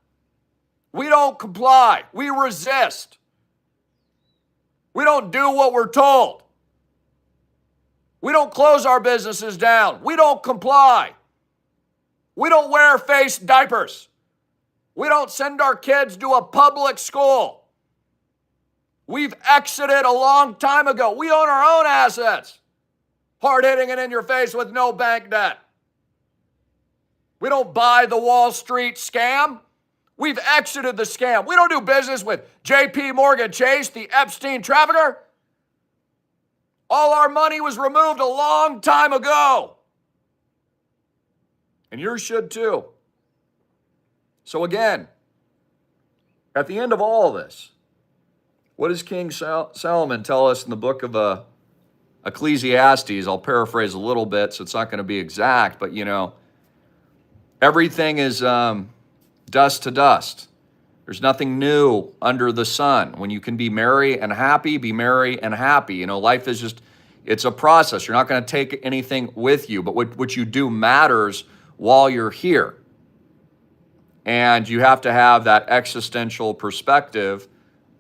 We don't comply. We resist. We don't do what we're told. We don't close our businesses down. We don't comply. We don't wear face diapers. We don't send our kids to a public school. We've exited a long time ago. We own our own assets. Hard-hitting and in your face with no bank debt. We don't buy the Wall Street scam. We've exited the scam. We don't do business with J.P. Morgan Chase, the Epstein trafficker. All our money was removed a long time ago. And yours should too. So again, at the end of all this, what does King Solomon tell us in the book of Ecclesiastes? I'll paraphrase a little bit, so it's not going to be exact, but everything is dust to dust. There's nothing new under the sun. When you can be merry and happy, be merry and happy. Life is it's a process. You're not going to take anything with you, but what you do matters while you're here. And you have to have that existential perspective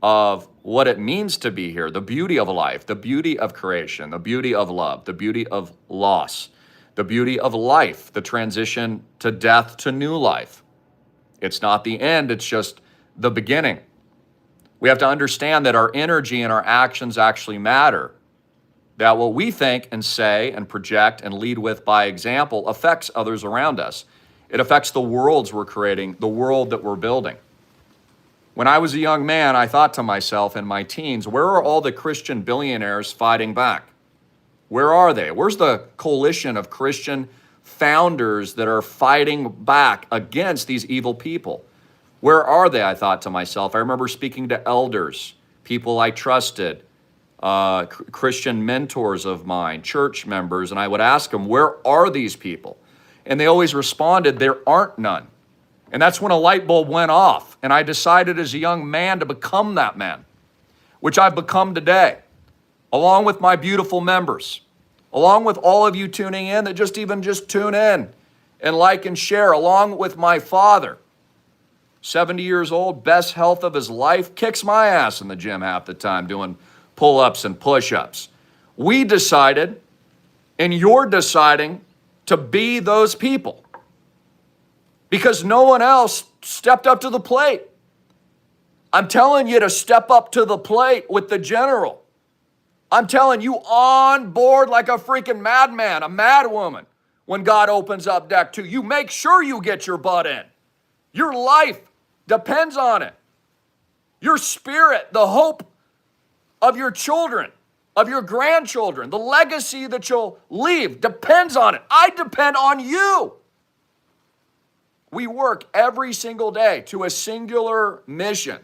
of what it means to be here, the beauty of life, the beauty of creation, the beauty of love, the beauty of loss, the beauty of life, the transition to death to new life. It's not the end, it's just the beginning. We have to understand that our energy and our actions actually matter. That what we think and say and project and lead with by example affects others around us. It affects the worlds we're creating, the world that we're building. When I was a young man, I thought to myself in my teens, where are all the Christian billionaires fighting back? Where are they? Where's the coalition of Christian founders that are fighting back against these evil people? Where are they? I thought to myself. I remember speaking to elders, people I trusted, Christian mentors of mine, church members, and I would ask them, where are these people? And they always responded, there aren't none. And that's when a light bulb went off. And I decided as a young man to become that man, which I've become today, along with my beautiful members, along with all of you tuning in that just tune in and like and share, along with my father, 70 years old, best health of his life, kicks my ass in the gym half the time doing pull-ups and push-ups. We decided, and you're deciding, to be those people because no one else stepped up to the plate. I'm telling you to step up to the plate with the general. I'm telling you, on board like a freaking madman, a madwoman, when God opens up deck 2. You make sure you get your butt in. Your life depends on it. Your spirit, the hope of your children, of your grandchildren, the legacy that you'll leave depends on it. I depend on you. We work every single day to a singular mission,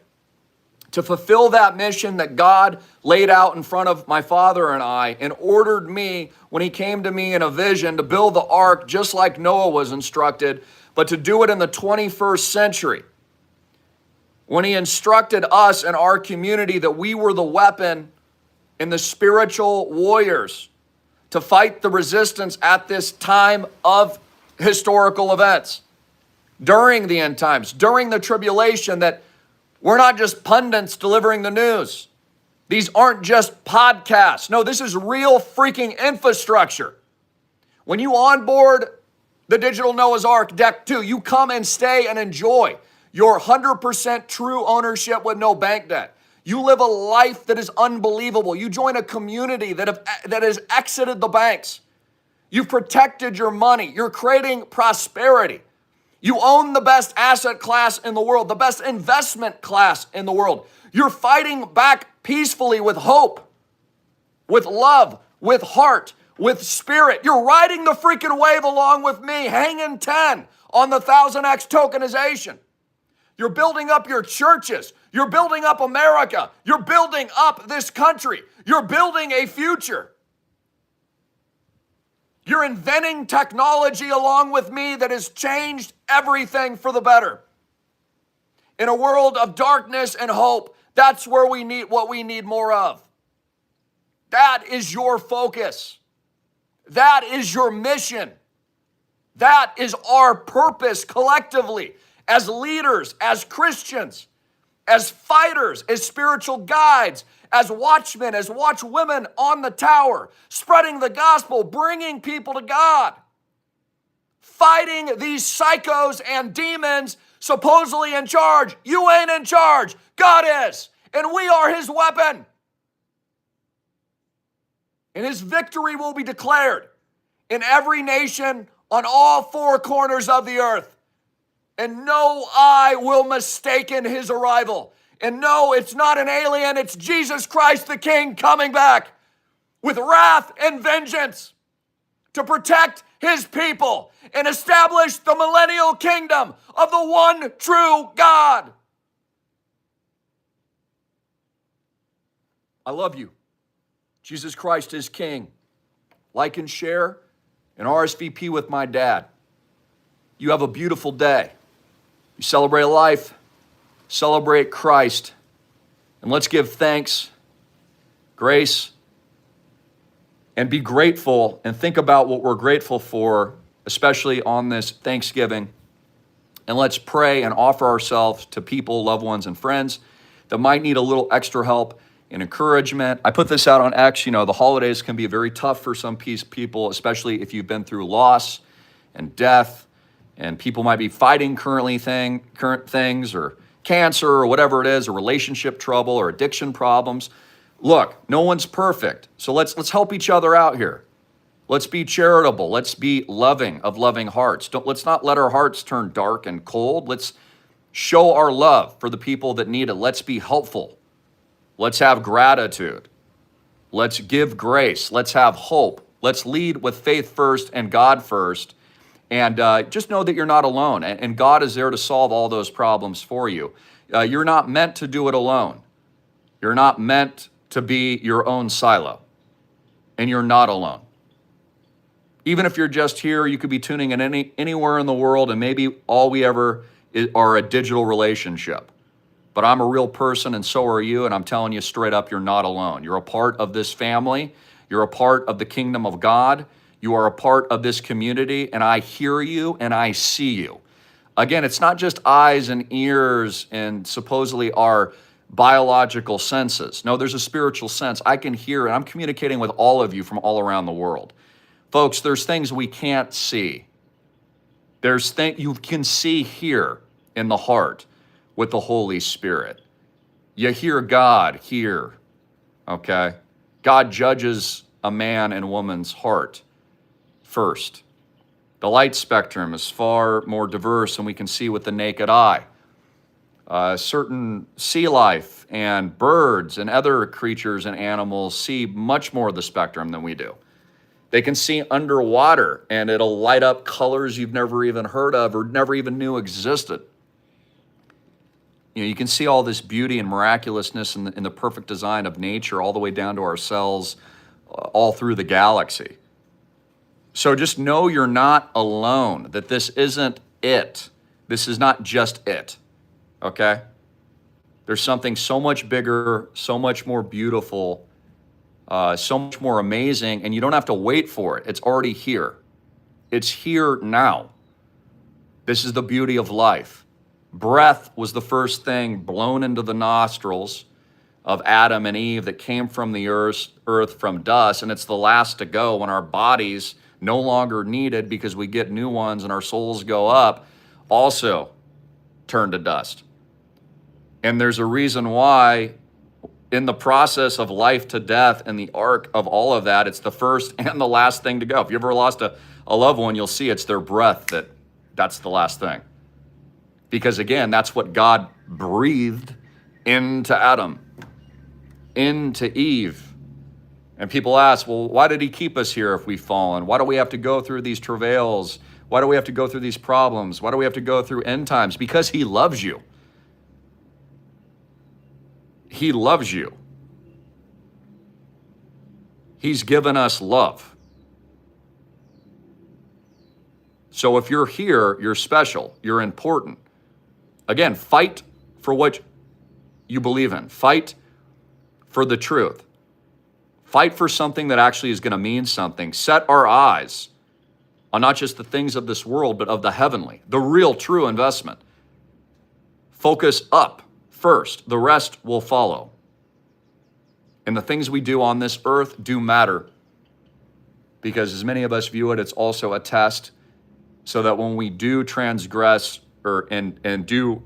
to fulfill that mission that God laid out in front of my father and I, and ordered me when he came to me in a vision to build the ark just like Noah was instructed, but to do it in the 21st century. When he instructed us and our community that we were the weapon and the spiritual warriors to fight the resistance at this time of historical events, during the end times, during the tribulation, that we're not just pundits delivering the news. These aren't just podcasts. No, this is real freaking infrastructure. When you onboard the Digital Noah's Ark Deck 2, you come and stay and enjoy your 100% true ownership with no bank debt. You live a life that is unbelievable. You join a community that has exited the banks. You've protected your money. You're creating prosperity. You own the best asset class in the world, the best investment class in the world. You're fighting back peacefully with hope, with love, with heart, with spirit. You're riding the freaking wave along with me, hanging 10 on the 1000X tokenization. You're building up your churches. You're building up America. You're building up this country. You're building a future. You're inventing technology along with me that has changed everything for the better. In a world of darkness and hope, that's where we need what we need more of. That is your focus. That is your mission. That is our purpose collectively as leaders, as Christians, as fighters, as spiritual guides, as watchmen, as watchwomen on the tower, spreading the gospel, bringing people to God, fighting these psychos and demons supposedly in charge. You ain't in charge. God is, and we are his weapon. And his victory will be declared in every nation on all four corners of the earth. And no eye will mistaken his arrival. And no, it's not an alien, it's Jesus Christ the King coming back with wrath and vengeance to protect his people and establish the millennial kingdom of the one true God. I love you. Jesus Christ is King. Like and share and RSVP with my dad. You have a beautiful day. You celebrate life. Celebrate Christ, and let's give thanks, grace, and be grateful and think about what we're grateful for, especially on this Thanksgiving. And let's pray and offer ourselves to people, loved ones, and friends that might need a little extra help and encouragement. I put this out on X. The holidays can be very tough for some people, especially if you've been through loss and death, and people might be fighting current things, or cancer, or whatever it is, or relationship trouble, or addiction problems. Look, no one's perfect. So let's help each other out here. Let's be charitable. Let's be loving of loving hearts. Let's not let our hearts turn dark and cold. Let's show our love for the people that need it. Let's be helpful. Let's have gratitude. Let's give grace. Let's have hope. Let's lead with faith first and God first. And just know that you're not alone, and God is there to solve all those problems for you. You're not meant to do it alone. You're not meant to be your own silo, and you're not alone. Even if you're just here, you could be tuning in anywhere in the world, and maybe all we ever are a digital relationship. But I'm a real person, and so are you, and I'm telling you straight up, you're not alone. You're a part of this family. You're a part of the kingdom of God. You are a part of this community, and I hear you and I see you. Again, it's not just eyes and ears and supposedly our biological senses. No, there's a spiritual sense. I can hear, and I'm communicating with all of you from all around the world. Folks, there's things we can't see. There's things you can see here in the heart with the Holy Spirit. You hear God here, okay? God judges a man and woman's heart first. The light spectrum is far more diverse than we can see with the naked eye. Certain sea life and birds and other creatures and animals see much more of the spectrum than we do. They can see underwater, and it'll light up colors you've never even heard of or never even knew existed. You can see all this beauty and miraculousness in the perfect design of nature, all the way down to our cells, all through the galaxy. So just know you're not alone, that this isn't it. This is not just it, okay? There's something so much bigger, so much more beautiful, so much more amazing, and you don't have to wait for it. It's already here. It's here now. This is the beauty of life. Breath was the first thing blown into the nostrils of Adam and Eve that came from the earth from dust, and it's the last to go when our bodies no longer needed, because we get new ones and our souls go up, also turn to dust. And there's a reason why in the process of life to death and the arc of all of that, it's the first and the last thing to go. If you ever lost a loved one, you'll see it's their breath that's the last thing. Because again, that's what God breathed into Adam, into Eve. And people ask, well, why did he keep us here if we've fallen? Why do we have to go through these travails? Why do we have to go through these problems? Why do we have to go through end times? Because he loves you. He loves you. He's given us love. So if you're here, you're special, you're important. Again, fight for what you believe in. Fight for the truth. Fight for something that actually is going to mean something. Set our eyes on not just the things of this world, but of the heavenly, the real true investment. Focus up first. The rest will follow. And the things we do on this earth do matter, because as many of us view it, it's also a test, so that when we do transgress and do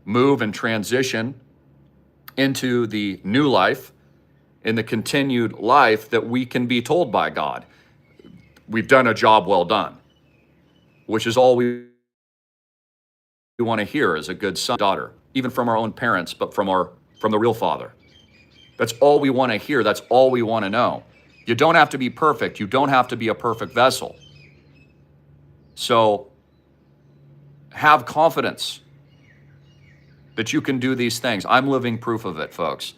move and transition into the new life, in the continued life, that we can be told by God, we've done a job well done, which is all we want to hear as a good son, daughter, even from our own parents, but from the real Father. That's all we want to hear. That's all we want to know. You don't have to be perfect. You don't have to be a perfect vessel. So have confidence that you can do these things. I'm living proof of it, folks.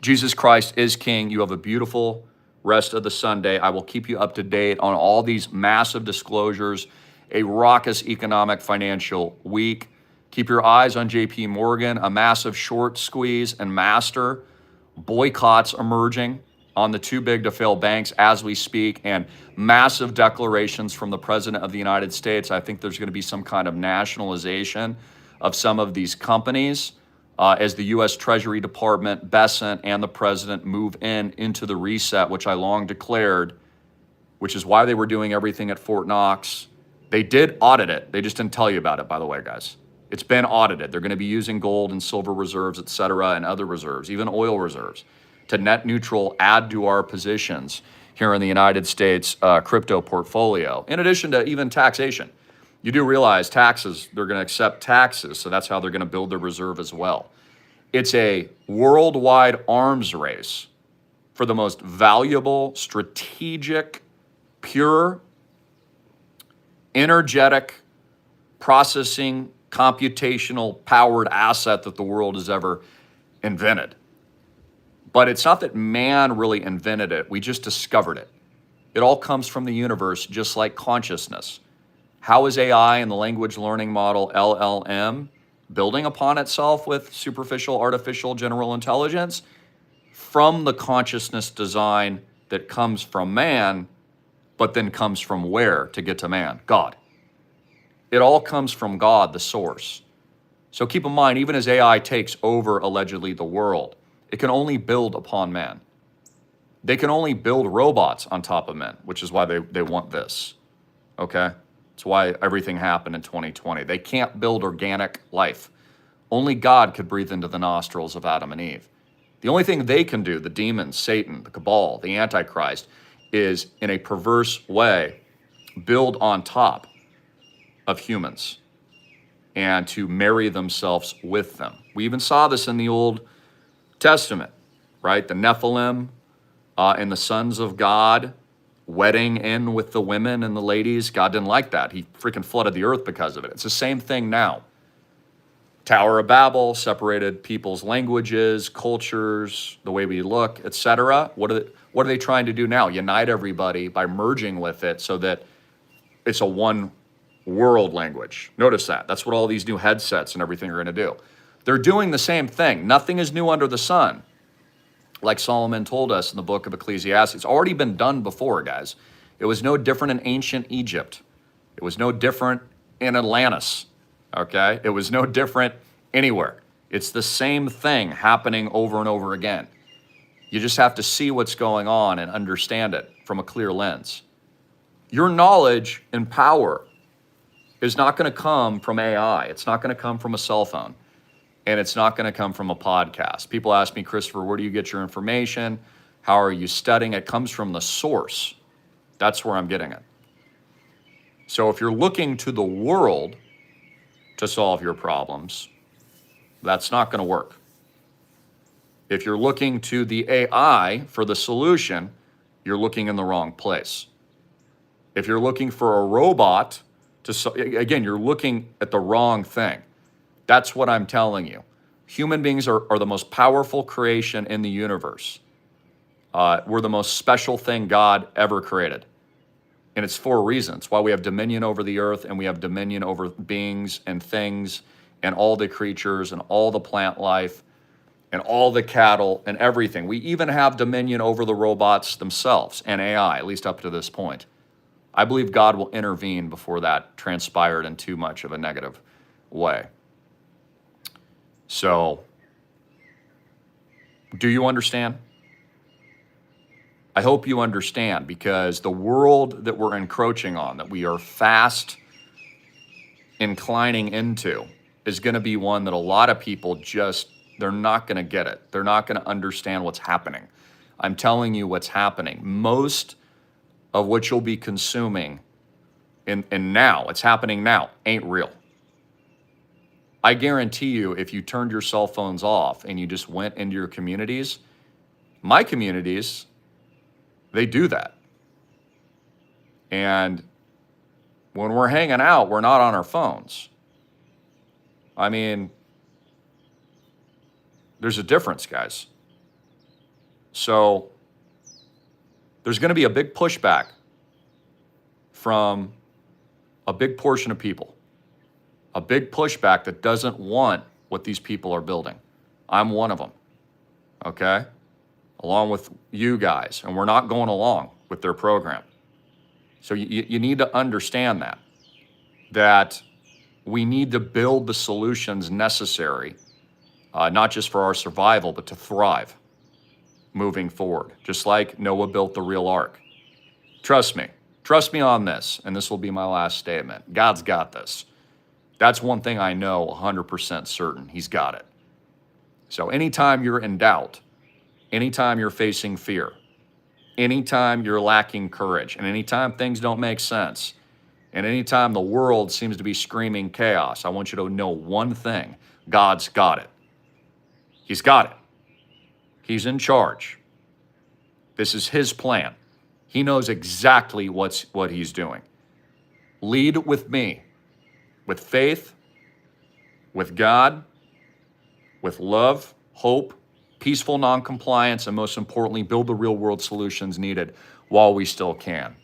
Jesus Christ is King. You have a beautiful rest of the Sunday. I will keep you up to date on all these massive disclosures, a raucous economic financial week. Keep your eyes on JP Morgan, a massive short squeeze and master boycotts emerging on the too big to fail banks as we speak, and massive declarations from the President of the United States. I think there's going to be some kind of nationalization of some of these companies as the U.S. Treasury Department, Bessent, and the President move into the reset, which I long declared, which is why they were doing everything at Fort Knox. They did audit it. They just didn't tell you about it, by the way, guys. It's been audited. They're going to be using gold and silver reserves, et cetera, and other reserves, even oil reserves, to net neutral add to our positions here in the United States crypto portfolio, in addition to even taxation. You do realize taxes, they're going to accept taxes, so that's how they're going to build their reserve as well. It's a worldwide arms race for the most valuable, strategic, pure, energetic, processing, computational powered asset that the world has ever invented. But it's not that man really invented it. We just discovered it. It all comes from the universe, just like consciousness. How is AI and the language learning model LLM building upon itself with superficial artificial general intelligence? From the consciousness design that comes from man, but then comes from where to get to man? God. It all comes from God, the source. So keep in mind, even as AI takes over allegedly the world, it can only build upon man. They can only build robots on top of men, which is why they want this, okay? It's why everything happened in 2020. They can't build organic life. Only God could breathe into the nostrils of Adam and Eve. The only thing they can do, the demons, Satan, the cabal, the Antichrist, is in a perverse way build on top of humans and to marry themselves with them. We even saw this in the Old Testament, right? The Nephilim and the sons of God wedding in with the women and the ladies. God didn't like that. He freaking flooded the earth because of it. It's the same thing now. Tower of Babel separated people's languages, cultures, the way we look, etc. What are they trying to do now? Unite everybody by merging with it so that it's a one world language. Notice that. That's what all these new headsets and everything are going to do. They're doing the same thing. Nothing is new under the sun. Like Solomon told us in the book of Ecclesiastes, it's already been done before, guys. It was no different in ancient Egypt. It was no different in Atlantis, okay? It was no different anywhere. It's the same thing happening over and over again. You just have to see what's going on and understand it from a clear lens. Your knowledge and power is not going to come from AI. It's not going to come from a cell phone. And it's not going to come from a podcast. People ask me, Christopher, where do you get your information? How are you studying? It comes from the source. That's where I'm getting it. So if you're looking to the world to solve your problems, that's not going to work. If you're looking to the AI for the solution, you're looking in the wrong place. If you're looking for a robot again, you're looking at the wrong thing. That's what I'm telling you. Human beings are the most powerful creation in the universe. We're the most special thing God ever created. And it's for a reason. It's why we have dominion over the earth and we have dominion over beings and things and all the creatures and all the plant life and all the cattle and everything. We even have dominion over the robots themselves and AI, at least up to this point. I believe God will intervene before that transpired in too much of a negative way. So, do you understand? I hope you understand, because the world that we're encroaching on, that we are fast inclining into, is going to be one that a lot of people they're not going to get it. They're not going to understand what's happening. I'm telling you what's happening. Most of what you'll be consuming and now, it's happening now, ain't real. I guarantee you, if you turned your cell phones off and you just went into your communities, my communities, they do that. And when we're hanging out, we're not on our phones. I mean, there's a difference, guys. So there's going to be a big pushback from a big portion of people. A big pushback that doesn't want what these people are building. I'm one of them, okay? Along with you guys, and we're not going along with their program. So you need to understand that we need to build the solutions necessary, not just for our survival, but to thrive moving forward, just like Noah built the real ark. Trust me on this, and this will be my last statement. God's got this. That's one thing I know 100% certain. He's got it. So anytime you're in doubt, anytime you're facing fear, anytime you're lacking courage, and anytime things don't make sense, and anytime the world seems to be screaming chaos, I want you to know one thing. God's got it. He's got it. He's in charge. This is his plan. He knows exactly what he's doing. Lead with me. With faith, with God, with love, hope, peaceful non-compliance, and most importantly, build the real world solutions needed while we still can.